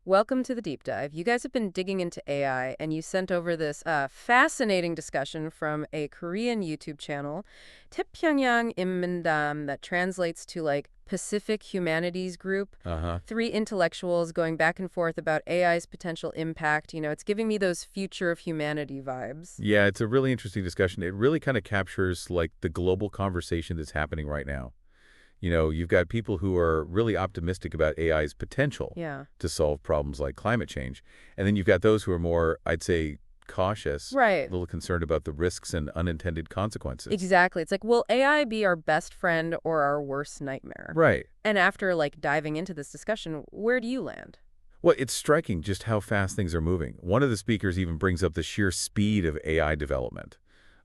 Welcome to the deep dive. You guys have been digging into AI, and you sent over this fascinating discussion from a Korean YouTube channel, 태평양 인민담, that translates to like Pacific Humanities Group. Three intellectuals going back and forth about AI's potential impact. You know, it's giving me those future of humanity vibes. Yeah, it's a really interesting discussion. It really kind of captures like the global conversation that's happening right now. You know, you've got people who are really optimistic about AI's potential to solve problems like climate change. And then you've got those who are more, I'd say, cautious, Right. a little concerned about the risks and unintended consequences. Exactly. It's like, will AI be our best friend or our worst nightmare? Right. And after like diving into this discussion, where do you land? Well, it's striking just how fast things are moving. One of the speakers even brings up the sheer speed of AI development.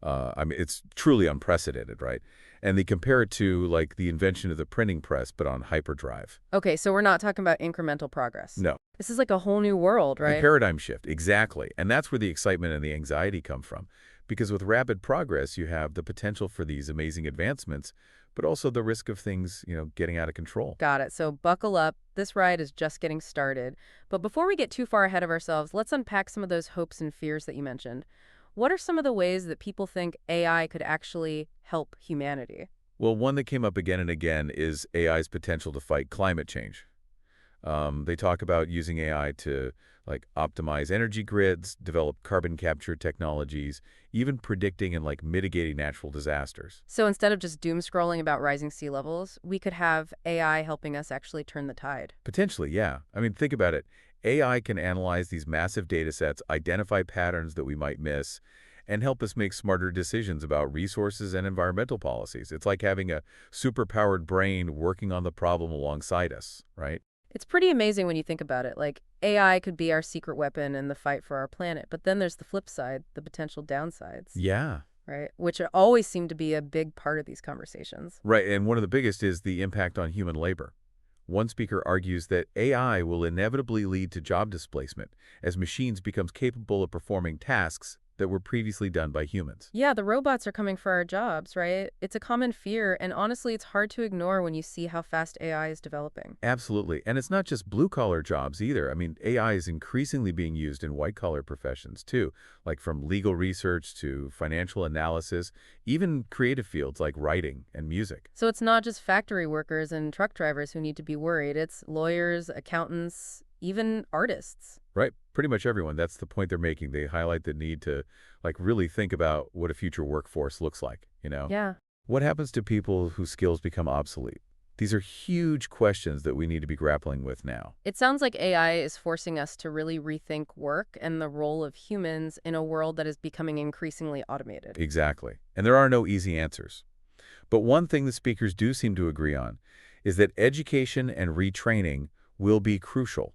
I mean, it's truly unprecedented, right? And they compare it to, like, the invention of the printing press, but on hyperdrive. Okay, so we're not talking about incremental progress. No. This is like a whole new world, right? A paradigm shift, exactly. And that's where the excitement and the anxiety come from. Because with rapid progress, you have the potential for these amazing advancements, but also the risk of things, you know, getting out of control. Got it. So buckle up. This ride is just getting started. But before we get too far ahead of ourselves, let's unpack some of those hopes and fears that you mentioned. What are some of the ways that people think AI could actually help humanity? Well, one that came up again and again is AI's potential to fight climate change. They talk about using AI to, like, optimize energy grids, develop carbon capture technologies, even predicting and, like, mitigating natural disasters. So instead of just doom scrolling about rising sea levels, we could have AI helping us actually turn the tide. Potentially, yeah. I mean, think about it. AI can analyze these massive data sets, identify patterns that we might miss, and help us make smarter decisions about resources and environmental policies. It's like having a superpowered brain working on the problem alongside us, right? It's pretty amazing when you think about it. Like, AI could be our secret weapon in the fight for our planet. But then there's the flip side, the potential downsides. Yeah. Right? Which always seem to be a big part of these conversations. Right, and one of the biggest is the impact on human labor. One speaker argues that AI will inevitably lead to job displacement as machines become capable of performing tasks that were previously done by humans. Yeah, the robots are coming for our jobs, right? It's a common fear, and honestly, it's hard to ignore when you see how fast AI is developing. Absolutely. And it's not just blue-collar jobs either. I mean, AI is increasingly being used in white-collar professions too, like from legal research to financial analysis, even creative fields like writing and music. So it's not just factory workers and truck drivers who need to be worried. It's lawyers, accountants, even artists. Right. Pretty much everyone. That's the point they're making. They highlight the need to, like, really think about what a future workforce looks like, you know? Yeah. What happens to people whose skills become obsolete? These are huge questions that we need to be grappling with now. It sounds like AI is forcing us to really rethink work and the role of humans in a world that is becoming increasingly automated. Exactly. And there are no easy answers. But one thing the speakers do seem to agree on is that education and retraining will be crucial.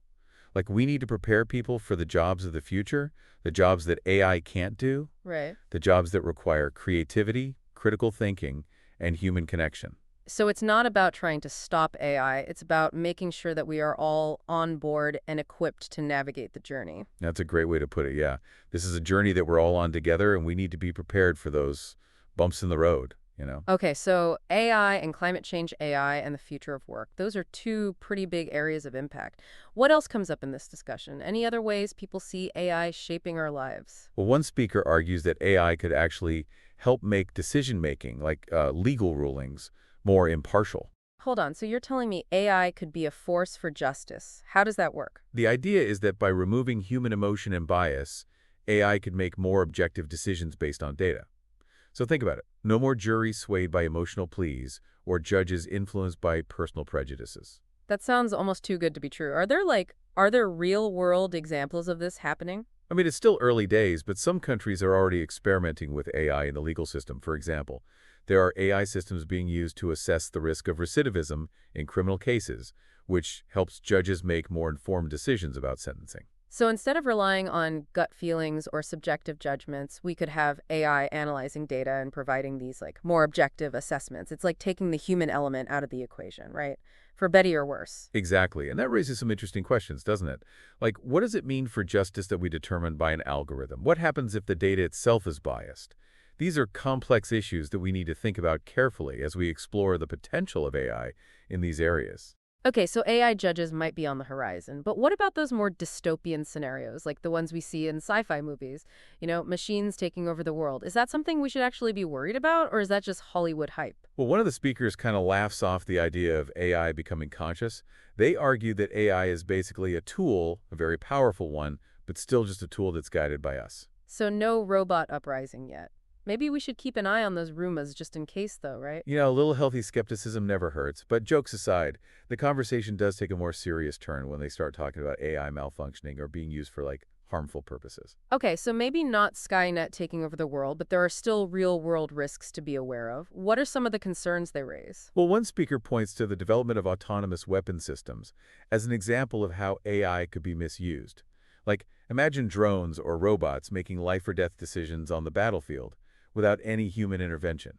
Like, we need to prepare people for the jobs of the future, the jobs that AI can't do, Right. the jobs that require creativity, critical thinking, and human connection. So it's not about trying to stop AI. It's about making sure that we are all on board and equipped to navigate the journey. That's a great way to put it, yeah. This is a journey that we're all on together, and we need to be prepared for those bumps in the road, you know? Okay, so AI and climate change AI and the future of work. Those are two pretty big areas of impact. What else comes up in this discussion? Any other ways people see AI shaping our lives? Well, one speaker argues that AI could actually help make decision-making, like legal rulings, more impartial. Hold on, so you're telling me AI could be a force for justice. How does that work? The idea is that by removing human emotion and bias, AI could make more objective decisions based on data. So think about it. No more juries swayed by emotional pleas or judges influenced by personal prejudices. That sounds almost too good to be true. Are there real-world examples of this happening? I mean, it's still early days, but some countries are already experimenting with AI in the legal system. For example, there are AI systems being used to assess the risk of recidivism in criminal cases, which helps judges make more informed decisions about sentencing. So instead of relying on gut feelings or subjective judgments, we could have AI analyzing data and providing these like more objective assessments. It's like taking the human element out of the equation, right? For better or worse. Exactly. And that raises some interesting questions, doesn't it? Like, what does it mean for justice that we determine by an algorithm? What happens if the data itself is biased? These are complex issues that we need to think about carefully as we explore the potential of AI in these areas. Okay, so AI judges might be on the horizon, but what about those more dystopian scenarios, like the ones we see in sci-fi movies? Machines taking over the world. Is that something we should actually be worried about, or is that just Hollywood hype? Well, one of the speakers kind of laughs off the idea of AI becoming conscious. They argue that AI is basically a tool, a very powerful one, but still just a tool that's guided by us. So no robot uprising yet. Maybe we should keep an eye on those rumors just in case, though, right? A little healthy skepticism never hurts. But jokes aside, the conversation does take a more serious turn when they start talking about AI malfunctioning or being used for, harmful purposes. Okay, so maybe not Skynet taking over the world, but there are still real-world risks to be aware of. What are some of the concerns they raise? Well, one speaker points to the development of autonomous weapon systems as an example of how AI could be misused. Imagine drones or robots making life-or-death decisions on the battlefield without any human intervention.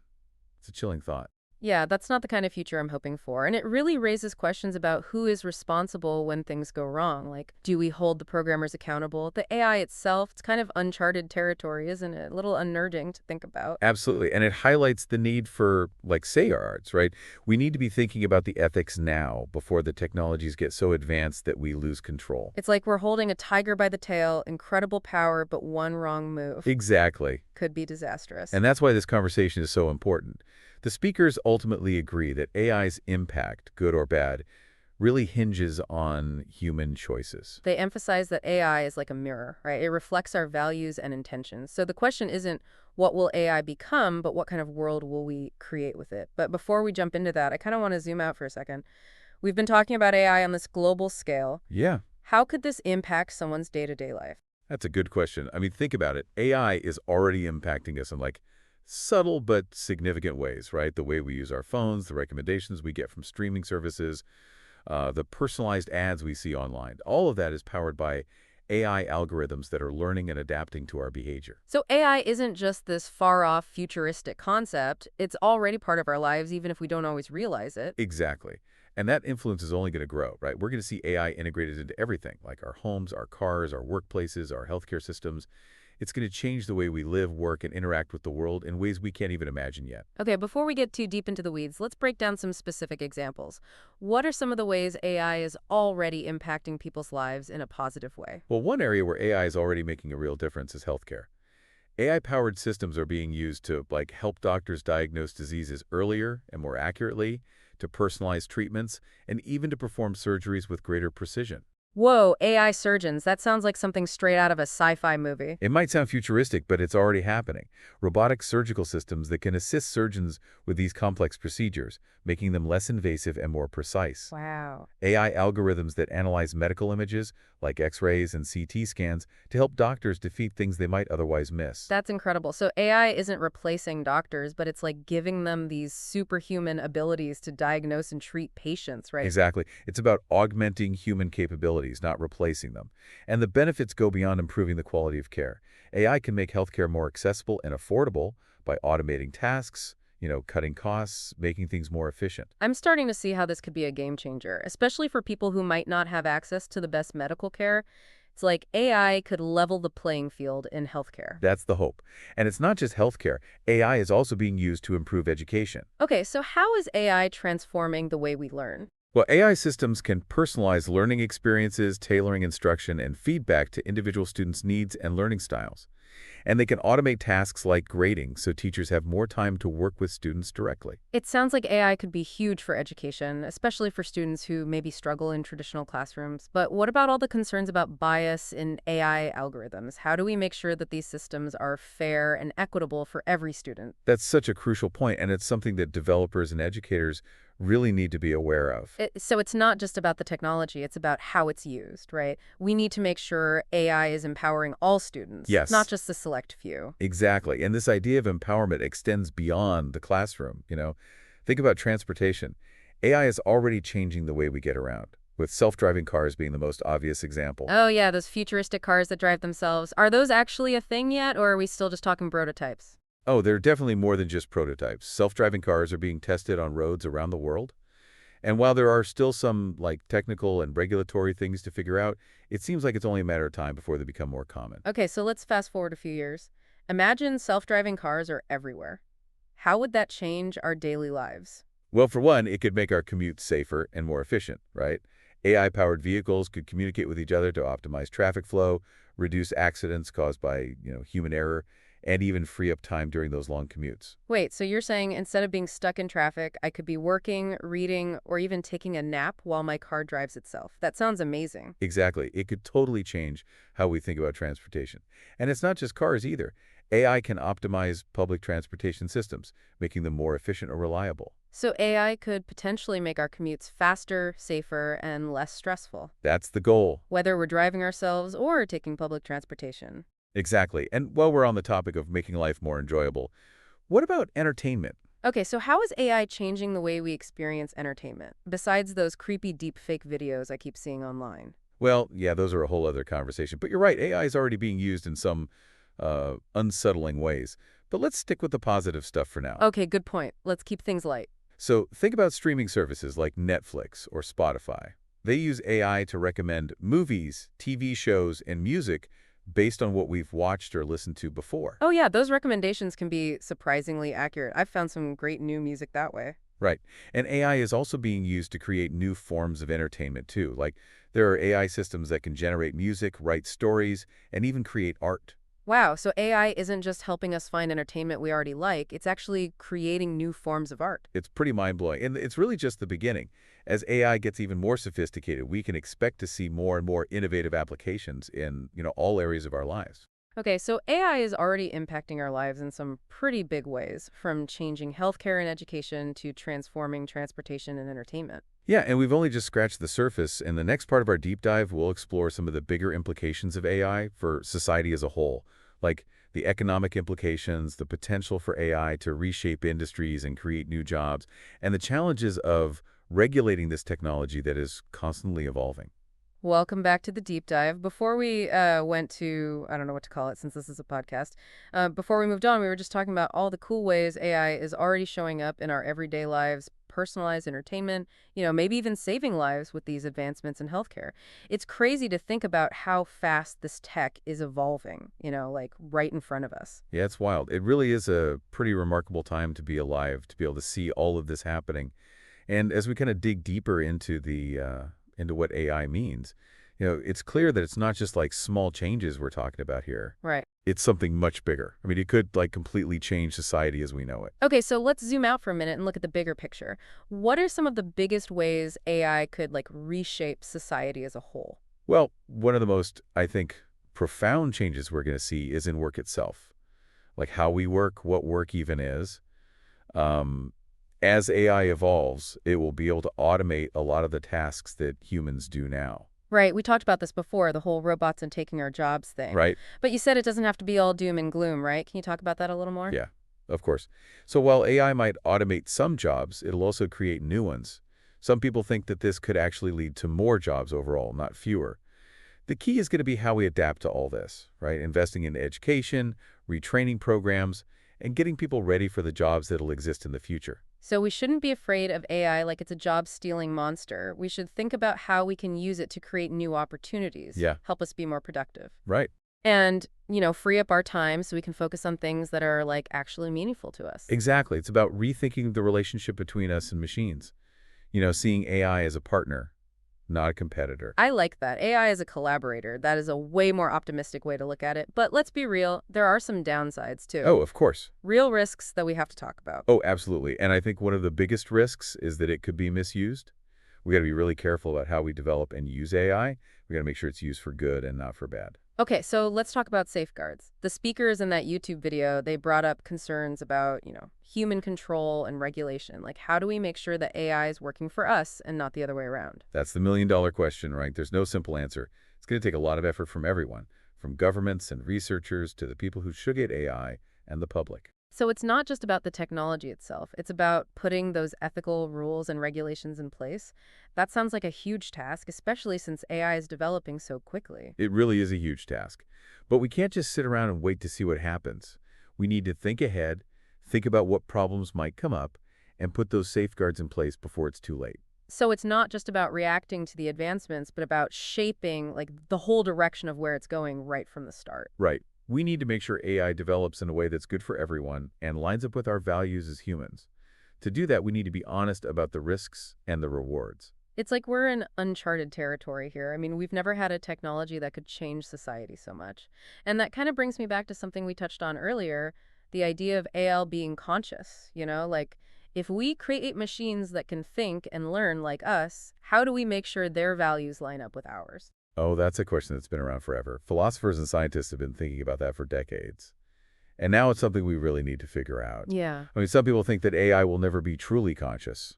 It's a chilling thought. Yeah, that's not the kind of future I'm hoping for. And it really raises questions about who is responsible when things go wrong. Do we hold the programmers accountable? The AI itself, it's kind of uncharted territory, isn't it? A little unnerving to think about. Absolutely. And it highlights the need for, safeguards, right? We need to be thinking about the ethics now before the technologies get so advanced that we lose control. It's like we're holding a tiger by the tail, incredible power, but one wrong move Exactly. could be disastrous. And that's why this conversation is so important. The speakers ultimately agree that AI's impact, good or bad, really hinges on human choices. They emphasize that AI is like a mirror, right? It reflects our values and intentions. So the question isn't what will AI become, but what kind of world will we create with it? But before we jump into that, I kind of want to zoom out for a second. We've been talking about AI on this global scale. Yeah, How could this impact someone's day-to-day life? that's a good question. Think about it. AI is already impacting us in subtle but significant ways, right? The way we use our phones, the recommendations we get from streaming services, the personalized ads we see online. All of that is powered by AI algorithms that are learning and adapting to our behavior. So AI isn't just this far-off futuristic concept. It's already part of our lives, even if we don't always realize it. Exactly. And that influence is only going to grow, right? We're going to see AI integrated into everything, like our homes, our cars, our workplaces, our healthcare systems. It's going to change the way we live, work, and interact with the world in ways we can't even imagine yet. Okay, before we get too deep into the weeds, let's break down some specific examples. What are some of the ways AI is already impacting people's lives in a positive way? Well, one area where AI is already making a real difference is healthcare. AI-powered systems are being used to, help doctors diagnose diseases earlier and more accurately, to personalize treatments, and even to perform surgeries with greater precision. Whoa, AI surgeons. That sounds like something straight out of a sci-fi movie. It might sound futuristic, but it's already happening. Robotic surgical systems that can assist surgeons with these complex procedures, making them less invasive and more precise. Wow. AI algorithms that analyze medical images, like X-rays and CT scans, to help doctors defeat things they might otherwise miss. That's incredible. So AI isn't replacing doctors, but it's like giving them these superhuman abilities to diagnose and treat patients, right? Exactly. It's about augmenting human capabilities, not replacing them. And the benefits go beyond improving the quality of care. AI can make healthcare more accessible and affordable by automating tasks, cutting costs, making things more efficient. I'm starting to see how this could be a game changer, especially for people who might not have access to the best medical care. It's like AI could level the playing field in healthcare. That's the hope. And it's not just healthcare. AI is also being used to improve education. Okay, so how is AI transforming the way we learn? Well, AI systems can personalize learning experiences, tailoring instruction, and feedback to individual students' needs and learning styles. And they can automate tasks like grading so teachers have more time to work with students directly. It sounds like AI could be huge for education, especially for students who maybe struggle in traditional classrooms. But what about all the concerns about bias in AI algorithms? How do we make sure that these systems are fair and equitable for every student? That's such a crucial point, and it's something that developers and educators really need to be aware of. So it's not just about the technology, it's about how it's used, right? We need to make sure AI is empowering all students, Yes. not just the select few. Exactly. And this idea of empowerment extends beyond the classroom, Think about transportation. AI is already changing the way we get around, with self-driving cars being the most obvious example. Oh yeah, those futuristic cars that drive themselves. Are those actually a thing yet, or are we still just talking prototypes? Oh, they're definitely more than just prototypes. Self-driving cars are being tested on roads around the world. And while there are still some technical and regulatory things to figure out, it seems like it's only a matter of time before they become more common. Okay, so let's fast forward a few years. Imagine self-driving cars are everywhere. How would that change our daily lives? Well, for one, it could make our commutes safer and more efficient, right? AI-powered vehicles could communicate with each other to optimize traffic flow, reduce accidents caused by, human error, and even free up time during those long commutes. Wait, so you're saying instead of being stuck in traffic, I could be working, reading, or even taking a nap while my car drives itself? That sounds amazing. Exactly. It could totally change how we think about transportation. And it's not just cars either. AI can optimize public transportation systems, making them more efficient or reliable. So AI could potentially make our commutes faster, safer, and less stressful, That's the goal. whether we're driving ourselves or taking public transportation. Exactly. And while we're on the topic of making life more enjoyable, what about entertainment? Okay, so how is AI changing the way we experience entertainment, besides those creepy deepfake videos I keep seeing online? Well, yeah, those are a whole other conversation. But you're right, AI is already being used in some unsettling ways. But let's stick with the positive stuff for now. Okay, good point. Let's keep things light. So think about streaming services like Netflix or Spotify. They use AI to recommend movies, TV shows, and music based on what we've watched or listened to before. Oh yeah, those recommendations can be surprisingly accurate. I've found some great new music that way. Right. And AI is also being used to create new forms of entertainment, too. Like, there are AI systems that can generate music, write stories, and even create art. Wow, so AI isn't just helping us find entertainment we already like, it's actually creating new forms of art. It's pretty mind-blowing. And it's really just the beginning. As AI gets even more sophisticated, we can expect to see more and more innovative applications in, all areas of our lives. Okay, so AI is already impacting our lives in some pretty big ways, from changing healthcare and education to transforming transportation and entertainment. Yeah, and we've only just scratched the surface. In the next part of our deep dive, we'll explore some of the bigger implications of AI for society as a whole, like the economic implications, the potential for AI to reshape industries and create new jobs, and the challenges of regulating this technology that is constantly evolving. Welcome back to the deep dive. Before we went to, I don't know what to call it since this is a podcast, before we moved on, we were just talking about all the cool ways AI is already showing up in our everyday lives, personalized entertainment, maybe even saving lives with these advancements in healthcare. It's crazy to think about how fast this tech is evolving, like right in front of us. Yeah, it's wild. It really is a pretty remarkable time to be alive, to be able to see all of this happening. And as we kind of dig deeper into into what AI means, it's clear that it's not just like small changes we're talking about here. Right. It's something much bigger. I mean, it could like completely change society as we know it. Okay, so let's zoom out for a minute and look at the bigger picture. What are some of the biggest ways AI could reshape society as a whole? Well, one of the most, I think, profound changes we're going to see is in work itself. Like how we work, what work even is. As AI evolves, it will be able to automate a lot of the tasks that humans do now. Right, we talked about this before, the whole robots and taking our jobs thing. Right? But you said it doesn't have to be all doom and gloom, right? Can you talk about that a little more? Yeah, of course. So while AI might automate some jobs, it'll also create new ones. Some people think that this could actually lead to more jobs overall, not fewer. The key is going to be how we adapt to all this, right? Investing in education, retraining programs, and getting people ready for the jobs that'll exist in the future. So we shouldn't be afraid of AI like it's a job-stealing monster. We should think about how we can use it to create new opportunities. Yeah. Help us be more productive. Right. And, free up our time so we can focus on things that are, actually meaningful to us. Exactly. It's about rethinking the relationship between us and machines. Seeing AI as a partner, not a competitor. I like that. AI is a collaborator. That is a way more optimistic way to look at it. But let's be real, there are some downsides, too. Oh, of course. Real risks that we have to talk about. Oh, absolutely. And I think one of the biggest risks is that it could be misused. We got to be really careful about how we develop and use AI. We got to make sure it's used for good and not for bad. Okay, so let's talk about safeguards. The speakers in that YouTube video, they brought up concerns about, human control and regulation. Like, how do we make sure that AI is working for us and not the other way around? That's the million-dollar question, right? There's no simple answer. It's going to take a lot of effort from everyone, from governments and researchers to the people who should get AI and the public. So it's not just about the technology itself. It's about putting those ethical rules and regulations in place. That sounds like a huge task, especially since AI is developing so quickly. It really is a huge task. But we can't just sit around and wait to see what happens. We need to think ahead, think about what problems might come up, and put those safeguards in place before it's too late. So it's not just about reacting to the advancements, but about shaping the whole direction of where it's going right from the start. Right. We need to make sure AI develops in a way that's good for everyone and lines up with our values as humans. To do that, we need to be honest about the risks and the rewards. It's like we're in uncharted territory here. I mean, we've never had a technology that could change society so much. And that kind of brings me back to something we touched on earlier, the idea of AI being conscious, like if we create machines that can think and learn like us, how do we make sure their values line up with ours? Oh, that's a question that's been around forever. Philosophers and scientists have been thinking about that for decades. And now it's something we really need to figure out. Yeah. I mean, some people think that AI will never be truly conscious,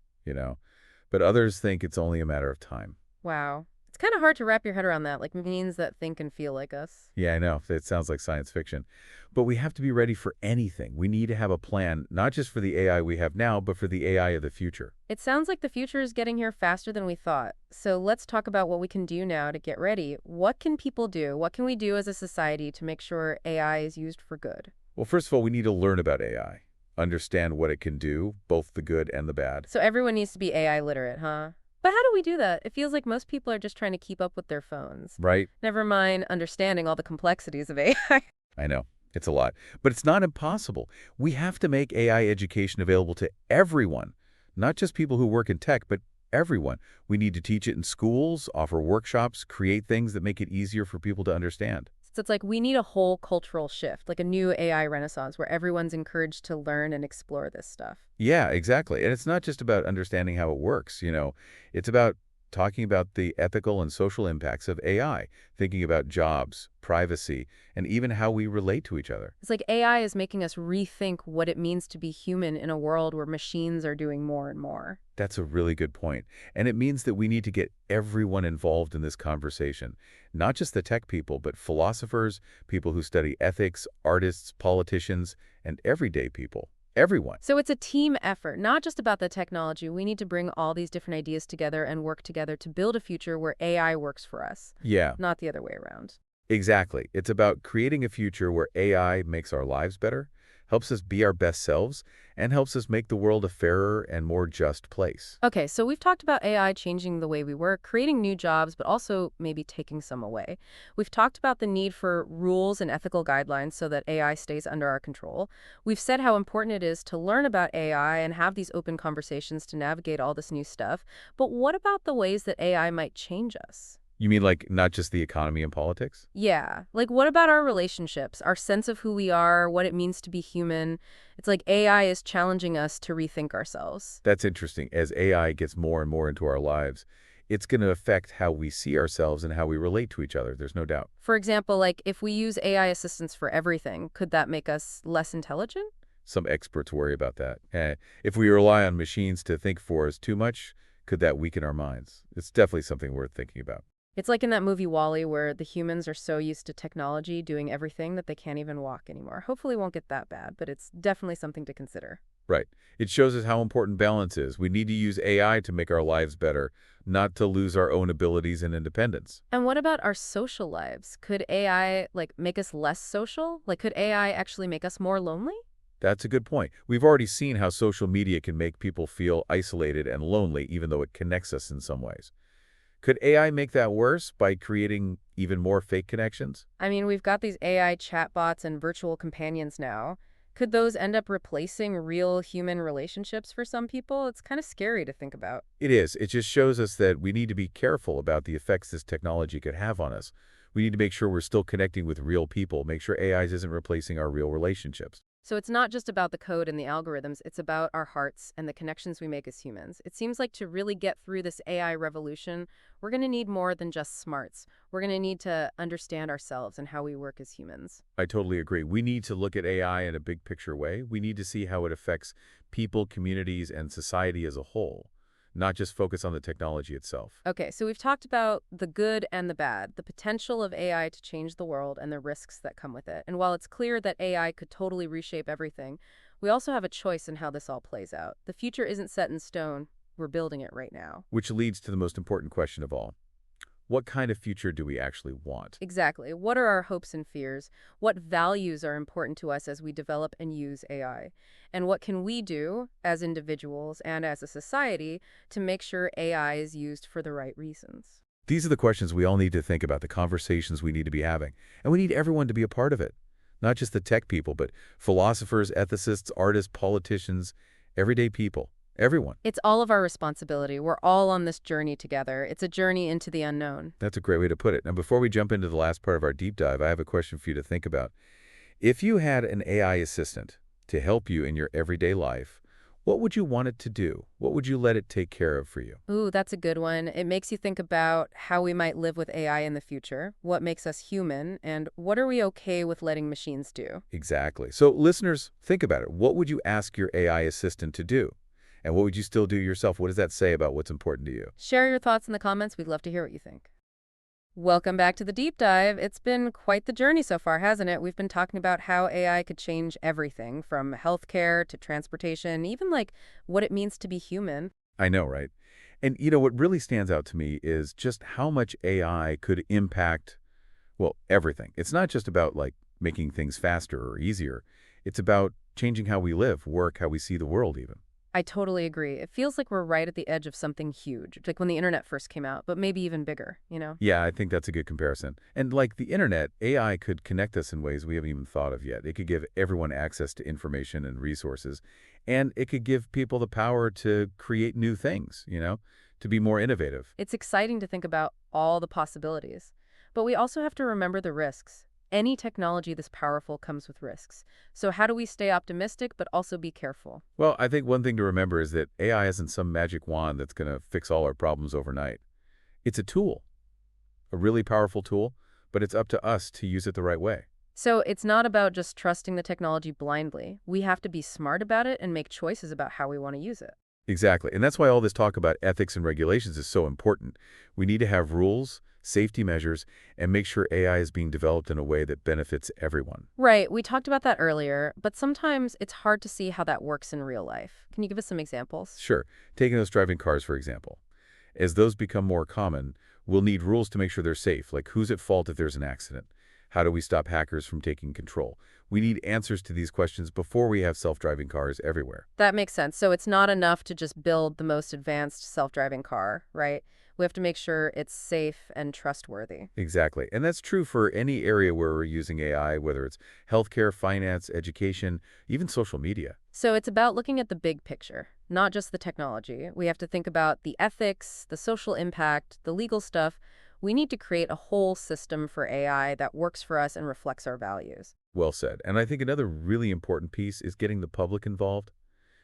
but others think it's only a matter of time. Wow. It's kind of hard to wrap your head around that, like machines that think and feel like us. Yeah, I know. It sounds like science fiction. But we have to be ready for anything. We need to have a plan, not just for the AI we have now, but for the AI of the future. It sounds like the future is getting here faster than we thought. So let's talk about what we can do now to get ready. What can people do? What can we do as a society to make sure AI is used for good? Well, first of all, we need to learn about AI, understand what it can do, both the good and the bad. So everyone needs to be AI literate, huh? But how do we do that? It feels like most people are just trying to keep up with their phones. Right? Never mind understanding all the complexities of AI. I know. It's a lot. But it's not impossible. We have to make AI education available to everyone, not just people who work in tech, but everyone. We need to teach it in schools, offer workshops, create things that make it easier for people to understand. So it's like we need a whole cultural shift, like a new AI renaissance where everyone's encouraged to learn and explore this stuff. Yeah, exactly. And it's not just about understanding how it works, It's about talking about the ethical and social impacts of AI, thinking about jobs, privacy, and even how we relate to each other. It's like AI is making us rethink what it means to be human in a world where machines are doing more and more. That's a really good point. And it means that we need to get everyone involved in this conversation, not just the tech people, but philosophers, people who study ethics, artists, politicians, and everyday people. Everyone. So it's a team effort, not just about the technology. We need to bring all these different ideas together and work together to build a future where AI works for us. Yeah. Not the other way around. Exactly. It's about creating a future where AI makes our lives better, helps us be our best selves, and helps us make the world a fairer and more just place. Okay, so we've talked about AI changing the way we work, creating new jobs, but also maybe taking some away. We've talked about the need for rules and ethical guidelines so that AI stays under our control. We've said how important it is to learn about AI and have these open conversations to navigate all this new stuff. But what about the ways that AI might change us? You mean like not just the economy and politics? Yeah. Like, what about our relationships, our sense of who we are, what it means to be human? It's like AI is challenging us to rethink ourselves. That's interesting. As AI gets more and more into our lives, it's going to affect how we see ourselves and how we relate to each other. There's no doubt. For example, like if we use AI assistants for everything, could that make us less intelligent? Some experts worry about that. If we rely on machines to think for us too much, could that weaken our minds? It's definitely something worth thinking about. It's like in that movie WALL-E where the humans are so used to technology doing everything that they can't even walk anymore. Hopefully it won't get that bad, but it's definitely something to consider. Right. It shows us how important balance is. We need to use AI to make our lives better, not to lose our own abilities and independence. And what about our social lives? Could AI, make us less social? Could AI actually make us more lonely? That's a good point. We've already seen how social media can make people feel isolated and lonely, even though it connects us in some ways. Could AI make that worse by creating even more fake connections? I mean, we've got these AI chatbots and virtual companions now. Could those end up replacing real human relationships for some people? It's kind of scary to think about. It is. It just shows us that we need to be careful about the effects this technology could have on us. We need to make sure we're still connecting with real people, make sure AI isn't replacing our real relationships. So it's not just about the code and the algorithms, it's about our hearts and the connections we make as humans. It seems like to really get through this AI revolution, we're going to need more than just smarts. We're going to need to understand ourselves and how we work as humans. I totally agree. We need to look at AI in a big picture way. We need to see how it affects people, communities, and society as a whole, not just focus on the technology itself. Okay, so we've talked about the good and the bad, the potential of AI to change the world and the risks that come with it. And while it's clear that AI could totally reshape everything, we also have a choice in how this all plays out. The future isn't set in stone. We're building it right now. Which leads to the most important question of all. What kind of future do we actually want? Exactly. What are our hopes and fears? What values are important to us as we develop and use AI? And what can we do as individuals and as a society to make sure AI is used for the right reasons? These are the questions we all need to think about, the conversations we need to be having. And we need everyone to be a part of it. Not just the tech people, but philosophers, ethicists, artists, politicians, everyday people. Everyone. It's all of our responsibility. We're all on this journey together. It's a journey into the unknown. That's a great way to put it. Now, before we jump into the last part of our deep dive, I have a question for you to think about. If you had an AI assistant to help you in your everyday life, what would you want it to do? What would you let it take care of for you? Ooh, that's a good one. It makes you think about how we might live with AI in the future, what makes us human, and what are we okay with letting machines do? Exactly. So, listeners, think about it. What would you ask your AI assistant to do? And what would you still do yourself? What does that say about what's important to you? Share your thoughts in the comments. We'd love to hear what you think. Welcome back to the deep dive. It's been quite the journey so far, hasn't it? We've been talking about how AI could change everything from healthcare to transportation, even like what it means to be human. I know, right? And what really stands out to me is just how much AI could impact, well, everything. It's not just about like making things faster or easier. It's about changing how we live, work, how we see the world even. I totally agree. It feels like we're right at the edge of something huge, like when the internet first came out, but maybe even bigger, you know? Yeah, I think that's a good comparison. And like the internet, AI could connect us in ways we haven't even thought of yet. It could give everyone access to information and resources, and it could give people the power to create new things, to be more innovative. It's exciting to think about all the possibilities, but we also have to remember the risks. Any technology this powerful comes with risks. So how do we stay optimistic but also be careful? Well, I think one thing to remember is that AI isn't some magic wand that's going to fix all our problems overnight. It's a tool, a really powerful tool, but it's up to us to use it the right way. So it's not about just trusting the technology blindly. We have to be smart about it and make choices about how we want to use it. Exactly. And that's why all this talk about ethics and regulations is so important. We need to have rules, safety measures, and make sure AI is being developed in a way that benefits everyone. Right. We talked about that earlier, but sometimes it's hard to see how that works in real life. Can you give us some examples? Sure. Taking those driving cars, for example. As those become more common, we'll need rules to make sure they're safe, like who's at fault if there's an accident? How do we stop hackers from taking control? We need answers to these questions before we have self-driving cars everywhere. That makes sense. So it's not enough to just build the most advanced self-driving car, right? We have to make sure it's safe and trustworthy. Exactly. And that's true for any area where we're using AI, whether it's healthcare, finance, education, even social media. So it's about looking at the big picture, not just the technology. We have to think about the ethics, the social impact, the legal stuff. We need to create a whole system for AI that works for us and reflects our values. Well said. And I think another really important piece is getting the public involved.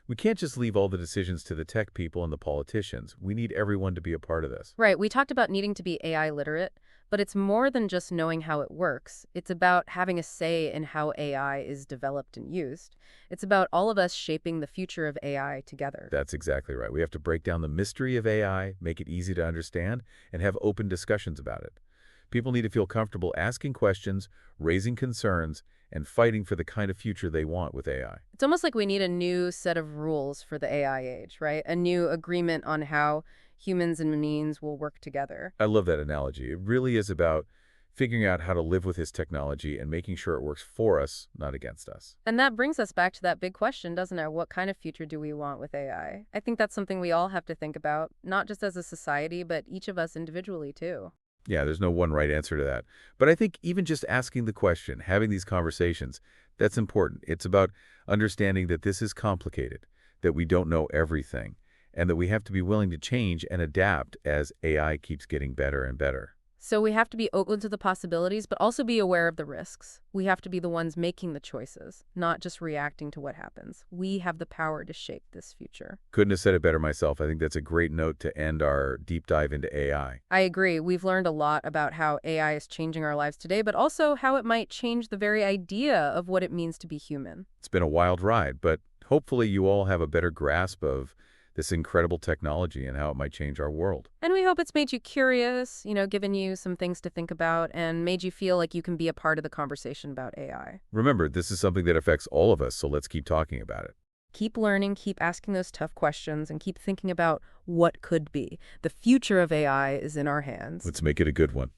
We can't just leave all the decisions to the tech people and the politicians. We need everyone to be a part of this. Right. We talked about needing to be AI literate, but it's more than just knowing how it works. It's about having a say in how AI is developed and used. It's about all of us shaping the future of AI together. That's exactly right. We have to break down the mystery of AI, make it easy to understand, and have open discussions about it. People need to feel comfortable asking questions, raising concerns, and fighting for the kind of future they want with AI. It's almost like we need a new set of rules for the AI age, right? A new agreement on how humans and machines will work together. I love that analogy. It really is about figuring out how to live with this technology and making sure it works for us, not against us. And that brings us back to that big question, doesn't it? What kind of future do we want with AI? I think that's something we all have to think about, not just as a society, but each of us individually, too. Yeah, there's no one right answer to that. But I think even just asking the question, having these conversations, that's important. It's about understanding that this is complicated, that we don't know everything, and that we have to be willing to change and adapt as AI keeps getting better and better. So we have to be open to the possibilities, but also be aware of the risks. We have to be the ones making the choices, not just reacting to what happens. We have the power to shape this future. Couldn't have said it better myself. I think that's a great note to end our deep dive into AI. I agree. We've learned a lot about how AI is changing our lives today, but also how it might change the very idea of what it means to be human. It's been a wild ride, but hopefully you all have a better grasp of this incredible technology and how it might change our world. And we hope it's made you curious, given you some things to think about, and made you feel like you can be a part of the conversation about AI. Remember, this is something that affects all of us, so let's keep talking about it. Keep learning, keep asking those tough questions, and keep thinking about what could be. The future of AI is in our hands. Let's make it a good one.